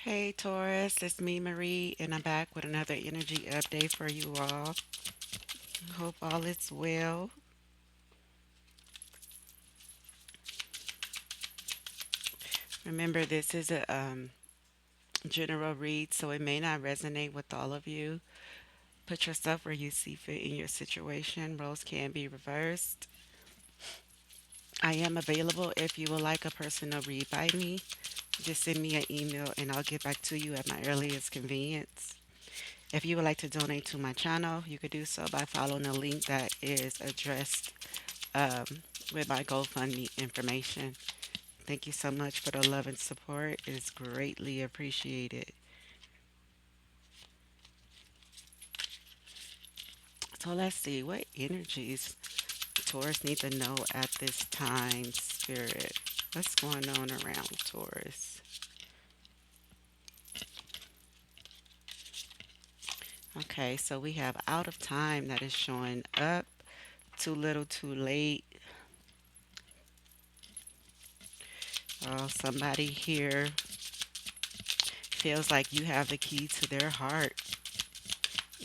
Hey Taurus, it's me Marie, and I'm back with another energy update for you all. Hope all is well. Remember, this is a general read, so it may not resonate with all of you. Put yourself where you see fit in your situation. Roles can be reversed. I am available if you would like a personal read by me. Just send me an email and I'll get back to you at my earliest convenience. If you would like to donate to my channel, you could do so by following the link that is addressed um, with my GoFundMe information. Thank you so much for the love and support. It is greatly appreciated. So let's see what energies Taurus need to know at this time, Spirit. What's going on around Taurus? Okay, so we have out of time that is showing up. Too little, too late. Somebody here feels like you have the key to their heart,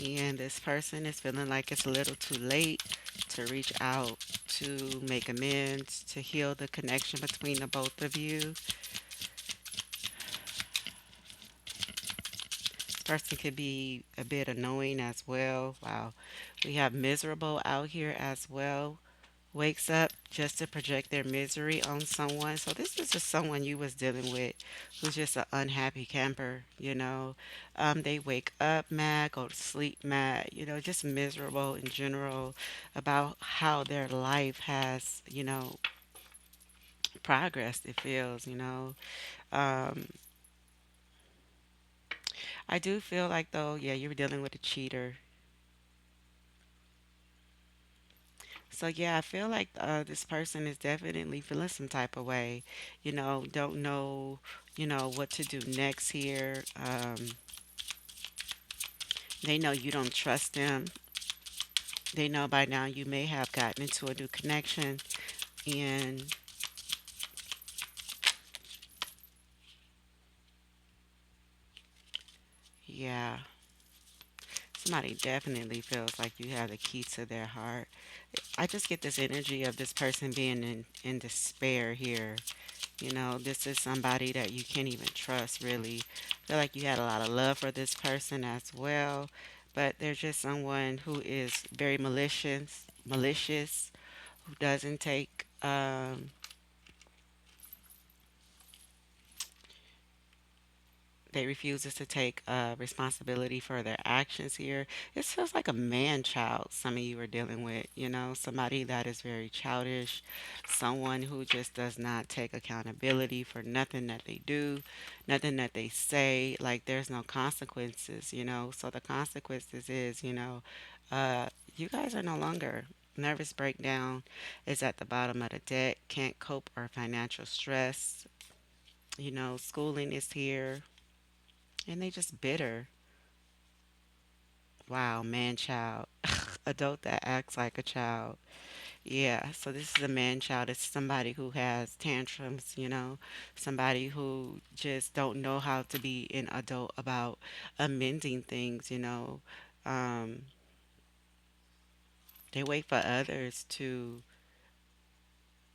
and this person is feeling like it's a little too late to reach out, to make amends, to heal the connection between the both of you. This person could be a bit annoying as well. Wow. We have miserable out here as well. Wakes up just to project their misery on someone. So this is just someone you was dealing with who's just an unhappy camper. They wake up mad, go to sleep mad, just miserable in general about how their life has progressed, it feels. Um, I do feel like though, yeah, you're dealing with a cheater. So yeah, I feel like this person is definitely feeling some type of way. Don't know, what to do next here. They know you don't trust them. They know by now you may have gotten into a new connection, and yeah, somebody definitely feels like you have the key to their heart. I just get this energy of this person being in despair here. This is somebody that you can't even trust, really. Feel like you had a lot of love for this person as well, but they're just someone who is very malicious, who doesn't take they refuses to take responsibility for their actions here. It feels like a man child some of you are dealing with, somebody that is very childish, someone who just does not take accountability for nothing that they do, nothing that they say. Like there's no consequences. So the consequences is, uh, you guys are no longer. Nervous breakdown is at the bottom of the deck, can't cope or financial stress. Schooling is here and they just bitter. Wow, man child. Adult that acts like a child. Yeah, so this is a man child. It's somebody who has tantrums, somebody who just don't know how to be an adult about amending things. Um, they wait for others to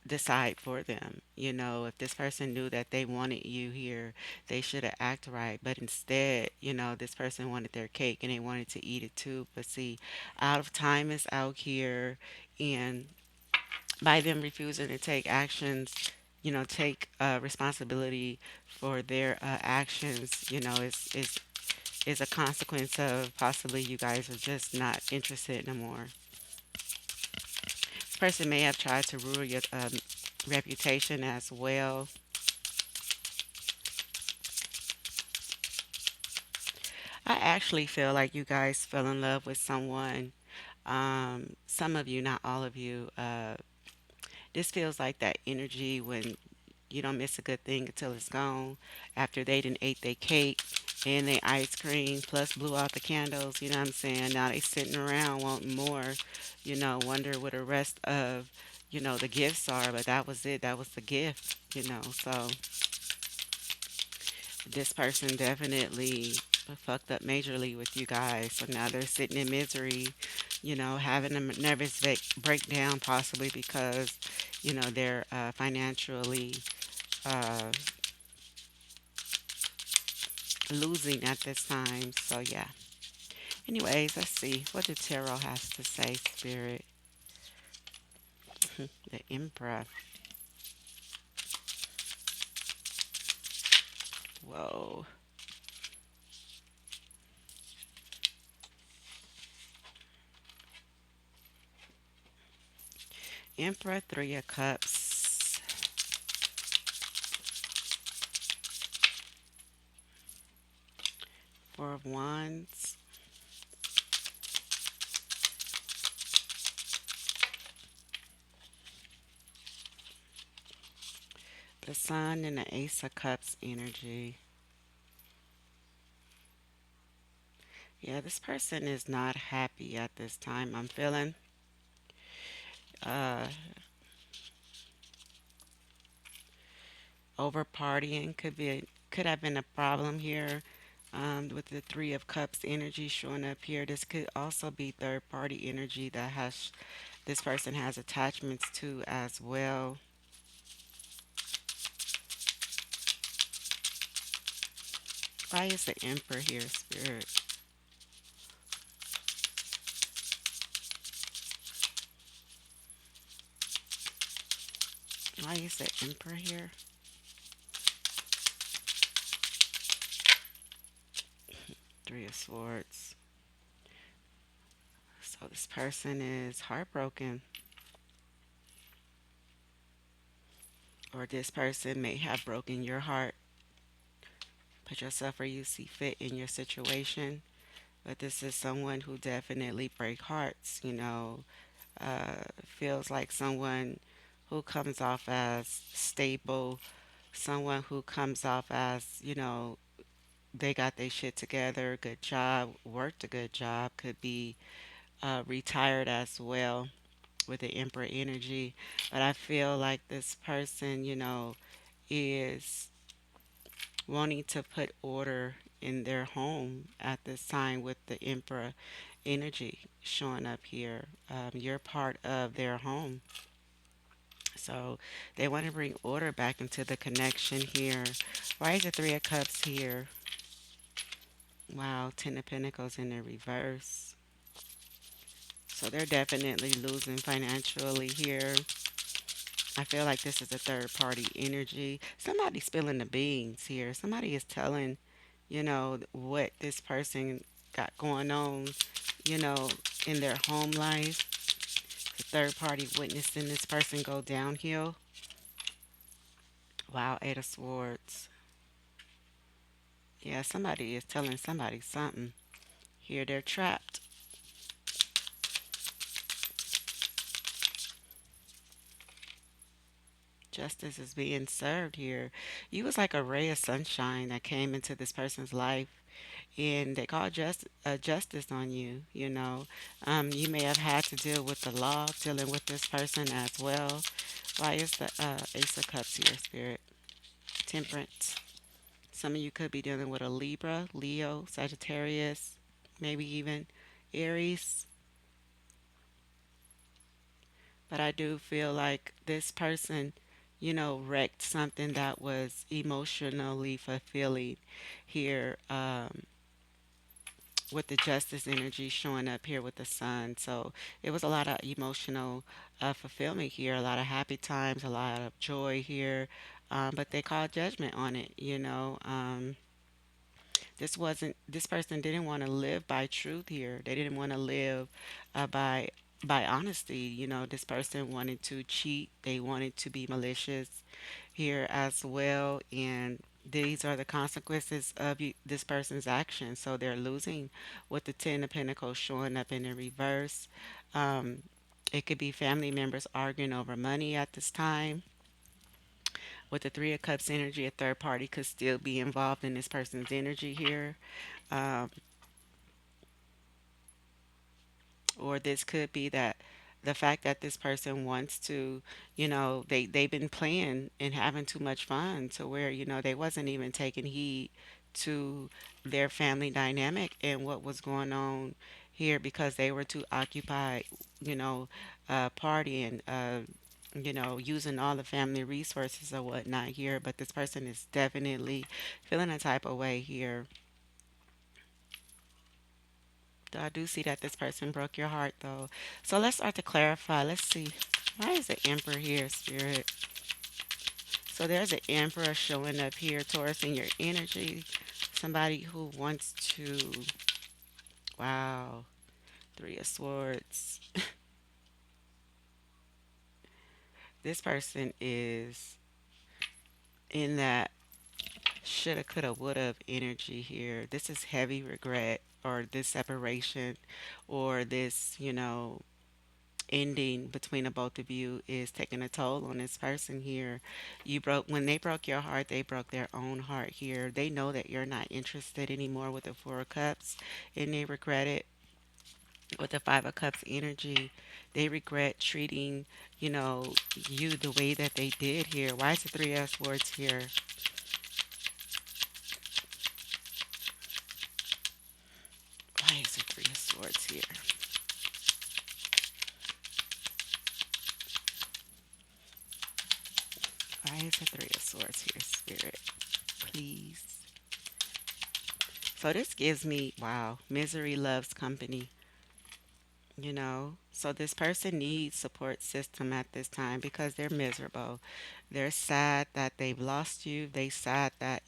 decide for them. If this person knew that they wanted you here, they should have acted right. But instead, this person wanted their cake and they wanted to eat it too. But see, out of time is out here, and by them refusing to take actions, take responsibility for their actions, is a consequence of possibly you guys are just not interested no more. This person may have tried to ruin your reputation as well. I actually feel like you guys fell in love with someone. Some of you, not all of you. This feels like that energy when you don't miss a good thing until it's gone. After they done ate their cake and their ice cream, plus blew out the candles. You know what I'm saying? Now they sitting around wanting more. Wonder what the rest of the gifts are. But that was it. That was the gift. So This person definitely fucked up majorly with you guys. So now they're sitting in misery, having a nervous breakdown, possibly because, they're financially uh, losing at this time. So, yeah. Anyways, let's see. What the tarot has to say, Spirit? The Emperor. Whoa. Emperor, Three of Cups. Four of Wands. The Sun and the Ace of Cups energy. Yeah, this person is not happy at this time. I'm feeling uh, over partying could have been a problem here. With the Three of Cups energy showing up here, this could also be third party energy that has this person has attachments to as well. Why is the Emperor here, Spirit? Why is the Emperor here? Three of Swords. So this person is heartbroken, or this person may have broken your heart. Put yourself where you see fit in your situation. But this is someone who definitely break hearts, feels like someone who comes off as stable, someone who comes off as, they got their shit together, good job, worked a good job, could be retired as well with the Emperor energy. But I feel like this person, is wanting to put order in their home at this time with the Emperor energy showing up here. You're part of their home. So they want to bring order back into the connection here. Why is the Three of Cups here? Wow, Ten of Pentacles in the reverse. So they're definitely losing financially here. I feel like this is a third party energy. Somebody's spilling the beans here. Somebody is telling, what this person got going on, you know, in their home life. The third party witnessing this person go downhill. Wow, Eight of Swords. Yeah, somebody is telling somebody something. Here they're trapped. Justice is being served here. You was like a ray of sunshine that came into this person's life, and they called justice on you. You may have had to deal with the law, dealing with this person as well. Why is the Ace of Cups here, Spirit? Temperance. Some of you could be dealing with a Libra, Leo, Sagittarius, maybe even Aries. But I do feel like this person, wrecked something that was emotionally fulfilling here, with the justice energy showing up here with the sun. So it was a lot of emotional fulfillment here, a lot of happy times, a lot of joy here. But they called judgment on it. This person didn't want to live by truth here. They didn't want to live by honesty. This person wanted to cheat. They wanted to be malicious here as well, and these are the consequences of this person's actions. So they're losing with the Ten of Pentacles showing up in the reverse. Um, it could be family members arguing over money at this time. With the Three of Cups energy, a third party could still be involved in this person's energy here. Um, or this could be that The fact that this person wants to, they've been playing and having too much fun to where, they wasn't even taking heed to their family dynamic and what was going on here because they were too occupied, you know, partying, using all the family resources or whatnot here. But this person is definitely feeling a type of way here. I do see that this person broke your heart though. So let's start to clarify. Let's see. Why is the Emperor here, Spirit? So there's an Emperor showing up here, Taurus, in your energy. Somebody who wants to. Wow. Three of Swords. This person is in that shoulda, coulda, woulda energy here. This is heavy regret or this separation or this, ending between the both of you is taking a toll on this person here. When they broke your heart, they broke their own heart here. They know that you're not interested anymore with the Four of Cups, and they regret it with the Five of Cups energy. They regret treating, you know, you the way that they did here. Why is the Three of Swords here? Why is the Three of Swords here? Why is the Three of Swords here, Spirit? Please. So this gives me, wow, misery loves company. So this person needs support system at this time because they're miserable. They're sad that they've lost you. They sad that,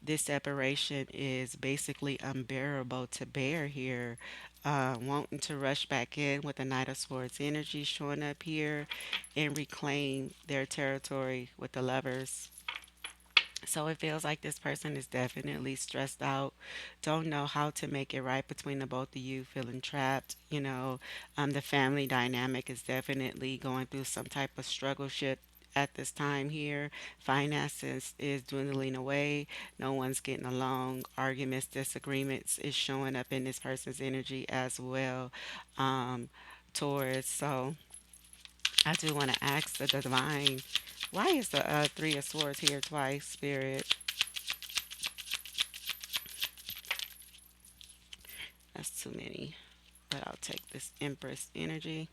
this separation is basically unbearable to bear here. Wanting to rush back in with the Knight of Swords energy showing up here and reclaim their territory with the lovers. So it feels like this person is definitely stressed out, don't know how to make it right between the both of you, feeling trapped. The family dynamic is definitely going through some type of struggle ship at this time here. Finances is dwindling away. No one's getting along. Arguments, disagreements is showing up in this person's energy as well. Um, Taurus. So I do want to ask the divine, why is the Three of Swords here twice, Spirit? That's too many. But I'll take this Empress energy.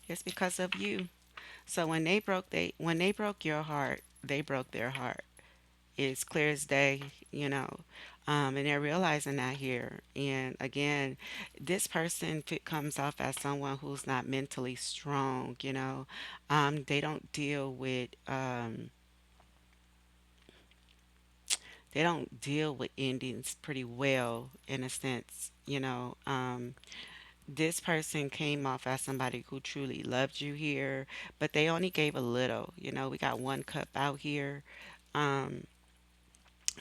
It's because of you. So when they broke your heart, they broke their heart. It's clear as day, you know. And they're realizing that here. And again, this person comes off as someone who's not mentally strong, They don't deal with endings pretty well in a sense, this person came off as somebody who truly loved you here, but they only gave a little. We got one cup out here. Um,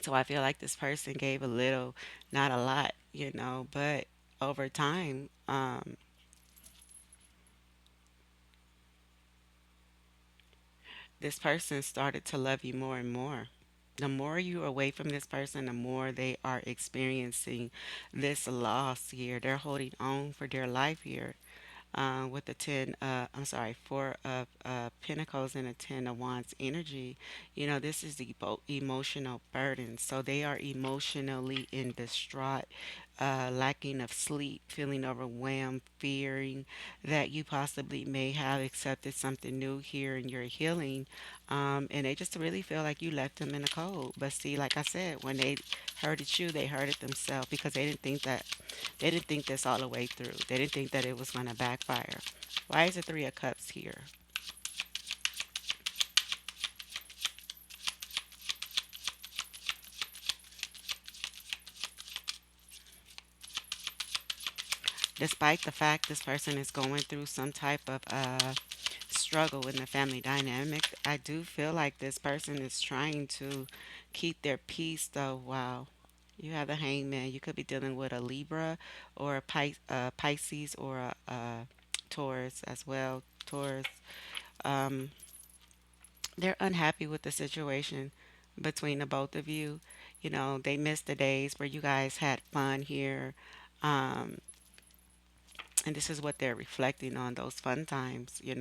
so I feel like this person gave a little, not a lot, but over time, this person started to love you more and more. The more you're away from this person, the more they are experiencing this loss here. They're holding on for their life here. With the 10, I'm sorry, 4 of Pentacles and a 10 of Wands energy, this is the emotional burden. So they are emotionally in distraught, lacking of sleep, feeling overwhelmed, fearing that you possibly may have accepted something new here in your healing. And they just really feel like you left them in the cold. But see, like I said, when they hurted you, they hurted themselves because they didn't think this all the way through. They didn't think that it was going to backfire. Why is the Three of Cups here? Despite the fact this person is going through some type of struggle in the family dynamic, I do feel like this person is trying to keep their peace, though. Wow. You have the Hangman. You could be dealing with a Libra or a Pisces or a Taurus as well. Taurus. Um, they're unhappy with the situation between the both of you. They miss the days where you guys had fun here. Um, And this is what they're reflecting on, those fun times. They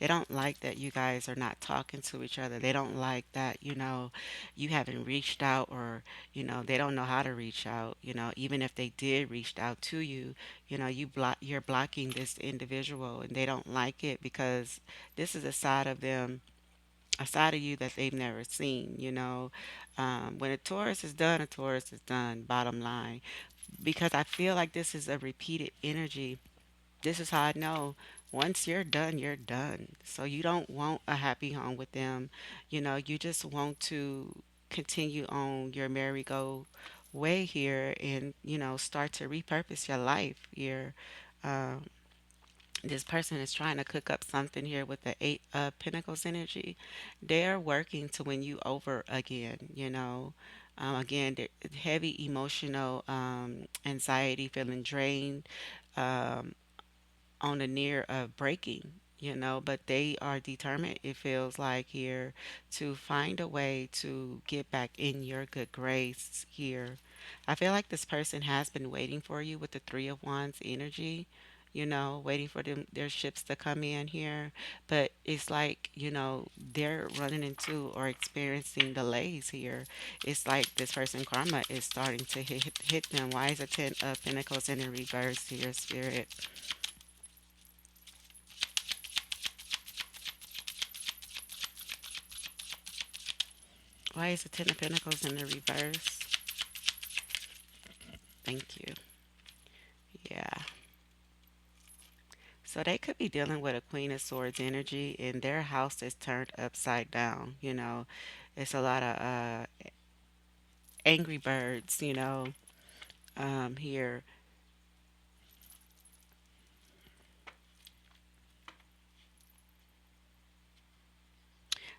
don't like that you guys are not talking to each other. They don't like that, you haven't reached out, or they don't know how to reach out. Even if they did reach out to you, you're blocking this individual, and they don't like it because this is a side of them, a side of you that they've never seen. When a Taurus is done, a Taurus is done, bottom line. Because I feel like this is a repeated energy. This is how I know, once you're done, you're done. So you don't want a happy home with them. You just want to continue on your merry-go way here, and, start to repurpose your life here. Um, this person is trying to cook up something here with the Eight of Pentacles energy. They're working to win you over again. Again, heavy emotional anxiety, feeling drained, um, on the near of breaking, but they are determined, it feels like here, to find a way to get back in your good grace here. I feel like this person has been waiting for you with the Three of Wands energy, waiting for their ships to come in here. But it's like, they're running into or experiencing delays here. It's like this person karma is starting to hit them. Why is a Ten of Pentacles in the reverse here, Spirit? Why is the Ten of Pentacles in the reverse? Thank you. Yeah. So they could be dealing with a Queen of Swords energy, and their house is turned upside down. It's a lot of angry birds, here.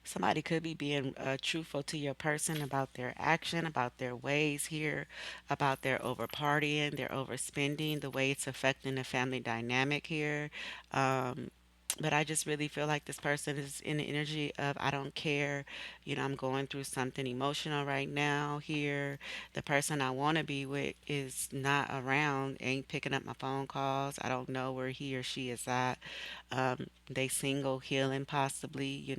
Somebody could be being truthful to your person about their action, about their ways here, about their over partying, their overspending, the way it's affecting the family dynamic here. Um, but I just really feel like this person is in the energy of, I don't care. I'm going through something emotional right now here. The person I want to be with is not around, ain't picking up my phone calls. I don't know where he or she is at. They single, healing possibly,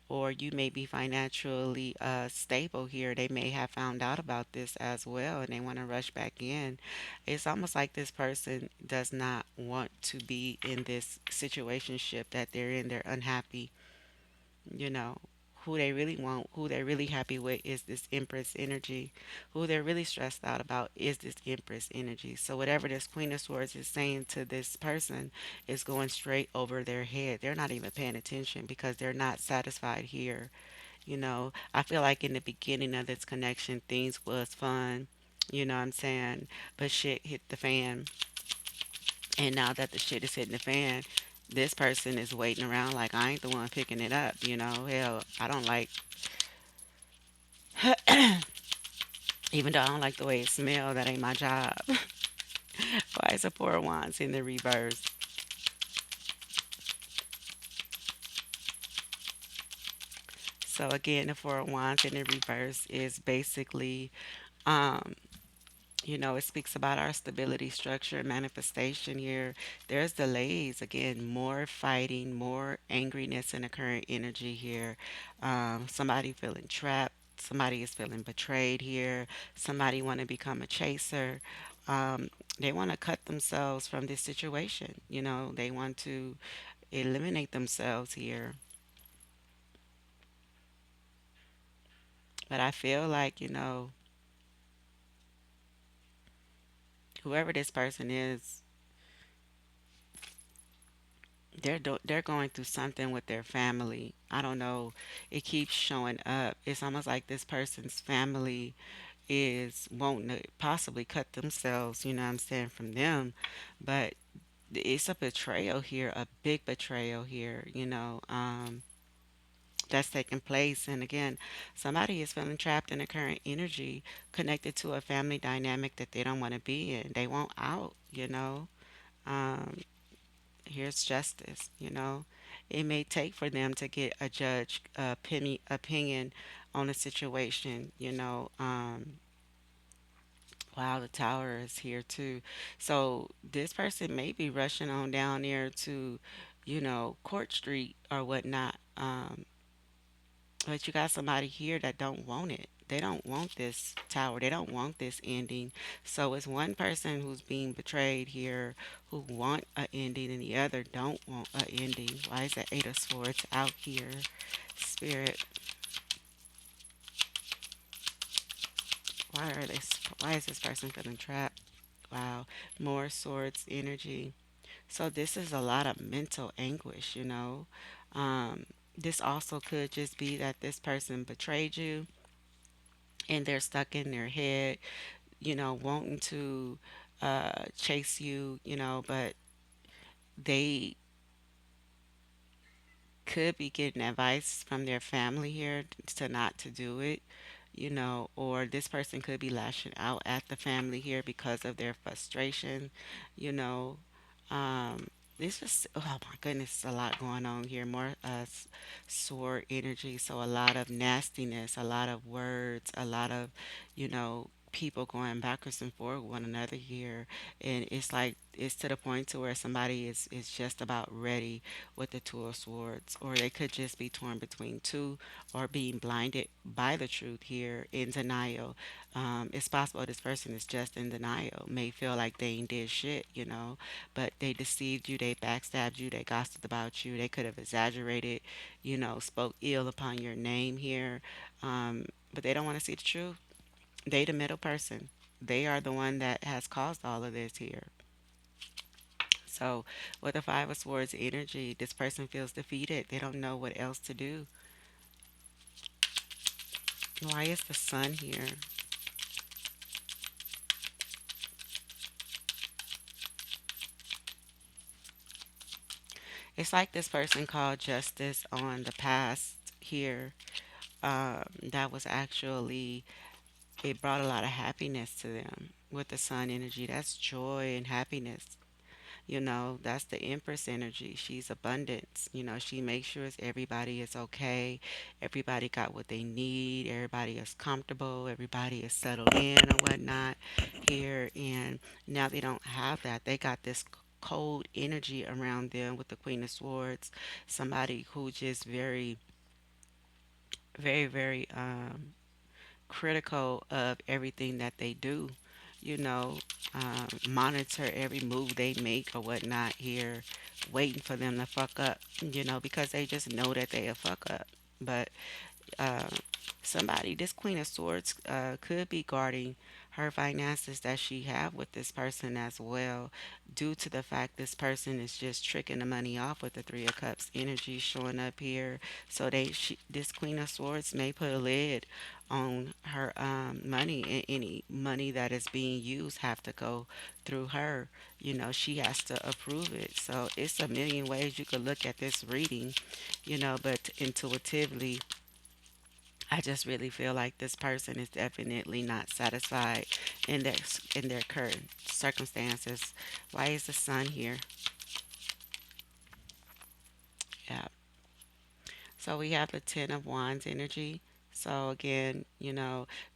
or you may be financially stable here. They may have found out about this as well, and they want to rush back in. It's almost like this person does not want to be in this situationship that they're in. They're unhappy. you know who they really want, who they're really happy with, is this Empress energy. Who they're really stressed out about is this Empress energy. So whatever this Queen of Swords is saying to this person is going straight over their head. They're not even paying attention because they're not satisfied here. I feel like in the beginning of this connection, things was fun. You know what I'm saying? But shit hit the fan. And now that the shit is hitting the fan, this person is waiting around like, I ain't the one picking it up. Hell, I don't like, even though I don't like the way it smells, that ain't my job. Why is a Four of Wands in the reverse? So again, the Four of Wands in the reverse is basically, um, it speaks about our stability, structure, and manifestation here. There's delays. Again, more fighting, more angriness in the current energy here. Somebody feeling trapped. Somebody is feeling betrayed here. Somebody want to become a chaser. Um, they want to cut themselves from this situation. They want to eliminate themselves here. But I feel like, whoever this person is, they're going through something with their family. I don't know. It keeps showing up. It's almost like this person's family is wanting to possibly cut themselves, you know what I'm saying, from them. But it's a betrayal here, a big betrayal here, that's taking place. And again, somebody is feeling trapped in a current energy connected to a family dynamic that they don't want to be in. They want out. Um, Here's justice. It may take for them to get a judge opinion on a situation, Wow, the tower is here too. So this person may be rushing on down there to, Court Street or whatnot. But you got somebody here that don't want it. They don't want this tower. They don't want this ending. So it's one person who's being betrayed here who want a ending and the other don't want a ending. Why is the Eight of Swords out here? Spirit, why is this person feeling trapped? Wow. More swords energy. So this is a lot of mental anguish. Um, this also could just be that this person betrayed you and they're stuck in their head, wanting to chase you, but they could be getting advice from their family here to not to do it, or this person could be lashing out at the family here because of their frustration, you know. Um, this is, oh my goodness, a lot going on here. More sword energy, so a lot of nastiness, a lot of words, a lot of, people going backwards and forward with one another here, and it's like it's to the point to where somebody is just about ready with the Two of Swords, or they could just be torn between two or being blinded by the truth here in denial. It's possible this person is just in denial, may feel like they ain't did shit, but they deceived you, they backstabbed you, they gossiped about you, they could have exaggerated, spoke ill upon your name here, but they don't want to see the truth. They the middle person. They are the one that has caused all of this here. So, with the Five of Swords energy, this person feels defeated. They don't know what else to do. Why is the sun here? It's like this person called justice on the past here. That was actually, it brought a lot of happiness to them. With the sun energy, that's joy and happiness. That's the Empress energy. She's abundance. She makes sure everybody is okay. Everybody got what they need. Everybody is comfortable. Everybody is settled in or whatnot here. And now they don't have that. They got this cold energy around them with the Queen of Swords. Somebody who just very, very, very critical of everything that they do, you know, monitor every move they make or whatnot here, waiting for them to fuck up, because they just know that they a fuck up. But uh, somebody, this Queen of Swords, could be guarding her finances that she have with this person as well, due to the fact this person is just tricking the money off with the Three of Cups energy showing up here. So this Queen of Swords may put a lid on her money, and any money that is being used have to go through her. She has to approve it. So it's a million ways you could look at this reading, but intuitively, I just really feel like this person is definitely not satisfied in their current circumstances. Why is the sun here? Yeah. So we have the Ten of Wands energy. So again,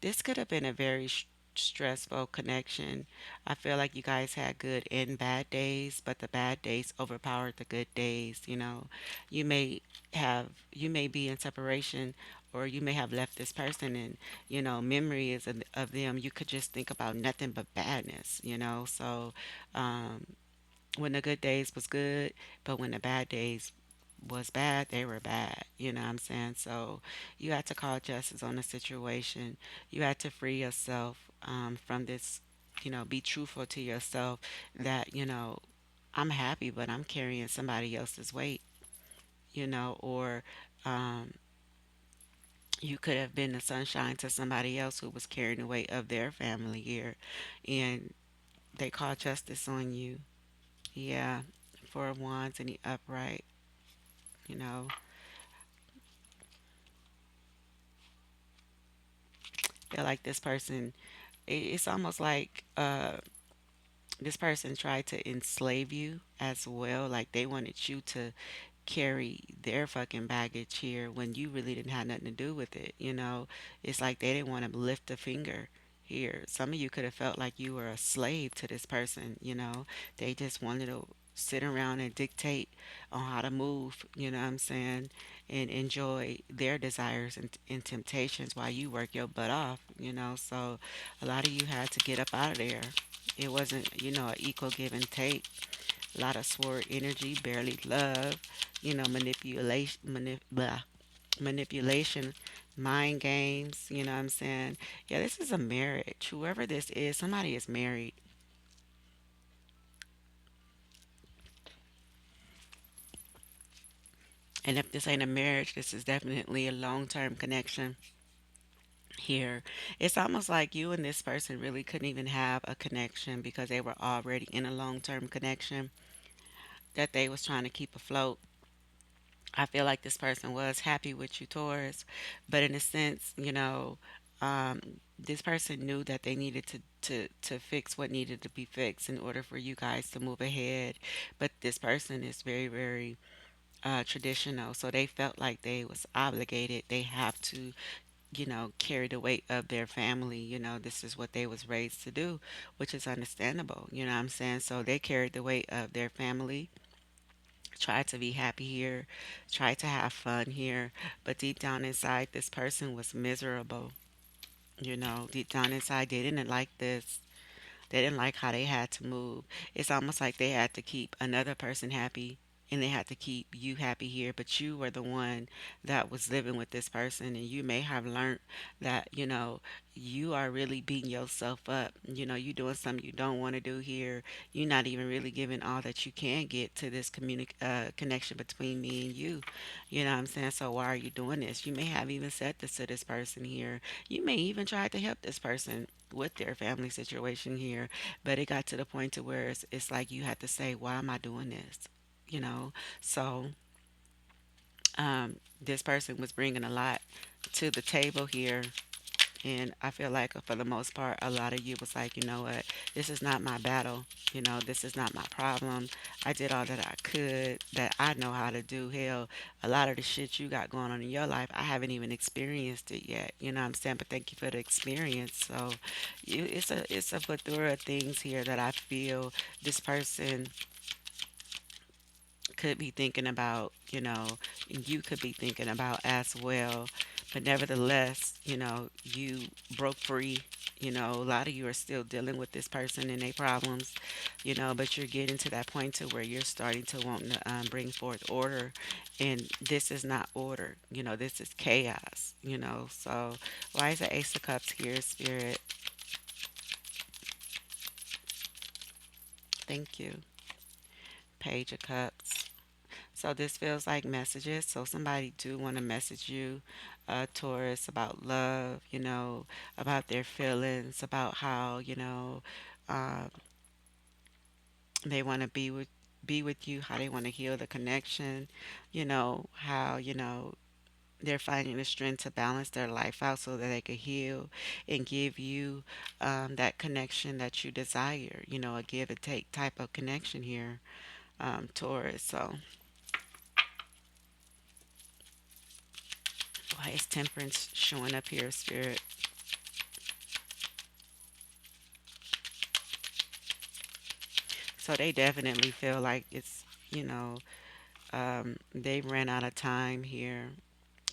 this could have been a very stressful connection. I feel like you guys had good and bad days, but the bad days overpowered the good days. You may you may be in separation, or you may have left this person, and memories of them, you could just think about nothing but badness. So um when the good days was good, but when the bad days was bad, they were bad. You know what I'm saying? So you had to call justice on the situation. You had to free yourself from this, be truthful to yourself that, I'm happy, but I'm carrying somebody else's weight, or um, you could have been the sunshine to somebody else who was carrying the weight of their family here, and they called justice on you. Yeah, Four of Wands and the upright, you know. Feel like this person, it's almost like this person tried to enslave you as well. Like they wanted you to carry their fucking baggage here when you really didn't have nothing to do with it. It's like they didn't want to lift a finger here. Some of you could have felt like you were a slave to this person, you know. They just wanted to sit around and dictate on how to move, you know what I'm saying, and enjoy their desires and temptations while you work your butt off, you know. So a lot of you had to get up out of there. It wasn't, you know, an equal give and take. A lot of sword energy, barely love, you know, manipulation, mind games, you know what I'm saying? Yeah, this is a marriage. Whoever this is, somebody is married. And if this ain't a marriage, this is definitely a long term connection here. It's almost like you and this person really couldn't even have a connection because they were already in a long term connection that they was trying to keep afloat. I feel like this person was happy with you, Taurus, but in a sense, you know, this person knew that they needed to fix what needed to be fixed in order for you guys to move ahead. But this person is very, very traditional, so they felt like they was obligated. They have to, you know, carry the weight of their family. You know, this is what they was raised to do, which is understandable. You know what I'm saying? So they carried the weight of their family, try to be happy here, try to have fun here, but deep down inside, this person was miserable. You know, deep down inside, they didn't like this. They didn't like how they had to move. It's almost like they had to keep another person happy and they had to keep you happy here, but you were the one that was living with this person, and you may have learned that, you know, you are really beating yourself up. You know, you doing something you don't want to do here. You're not even really giving all that you can get to this connection between me and you. You know what I'm saying? So why are you doing this? You may have even said this to this person here. You may even try to help this person with their family situation here, but it got to the point to where it's like you had to say, why am I doing this? You know, so this person was bringing a lot to the table here, and I feel like for the most part, a lot of you was like, you know what, this is not my battle. You know, this is not my problem. I did all that I could, that I know how to do. Hell, a lot of the shit you got going on in your life, I haven't even experienced it yet. You know what I'm saying? But thank you for the experience. So it's a plethora of things here that I feel this person could be thinking about, you know, and you could be thinking about as well. But nevertheless, you know, you broke free. You know, a lot of you are still dealing with this person and their problems, you know, but you're getting to that point to where you're starting to want to bring forth order. And this is not order, you know, this is chaos, you know. So, why is the Ace of Cups here, Spirit? Thank you. Page of Cups. So this feels like messages. So somebody do want to message you, Taurus, about love, you know, about their feelings, about how, you know, uh, they want to be with you, how they want to heal the connection, you know, how, you know, they're finding the strength to balance their life out so that they could heal and give you that connection that you desire, you know, a give and take type of connection here, Taurus. So why is temperance showing up here, Spirit? So they definitely feel like it's, you know, they ran out of time here.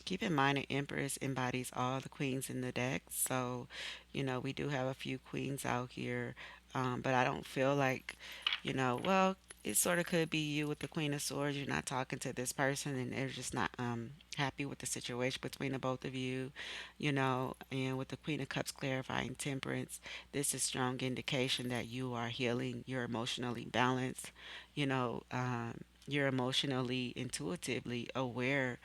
Keep in mind, an empress embodies all the queens in the deck. So, you know, we do have a few queens out here. But I don't feel like, you know, well, it sort of could be you with the Queen of Swords. You're not talking to this person and they're just not happy with the situation between the both of you, you know. And with the Queen of Cups clarifying temperance, this is strong indication that you are healing, you're emotionally balanced, you know, you're emotionally, intuitively aware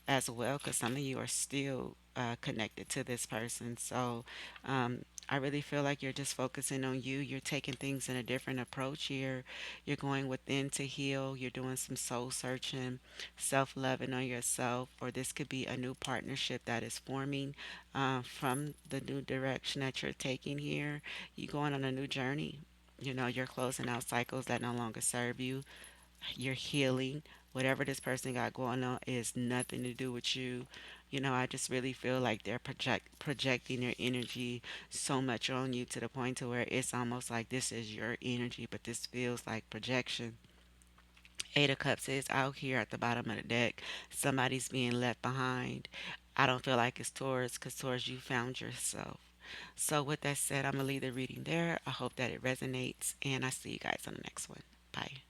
as well, because some of you are still connected to this person. So I really feel like you're just focusing on you. You're taking things in a different approach here. You're going within to heal. You're doing some soul searching, self loving on yourself, or this could be a new partnership that is forming from the new direction that you're taking here. You're going on a new journey. You know, you're closing out cycles that no longer serve you. You're healing. Whatever this person got going on is nothing to do with you. I just really feel like they're projecting their energy so much on you to the point to where it's almost like this is your energy, but this feels like projection. Eight of Cups is out here at the bottom of the deck. Somebody's being left behind. I don't feel like it's Taurus because Taurus, you found yourself. So, with that said, I'm going to leave the reading there. I hope that it resonates, and I see you guys on the next one. Bye.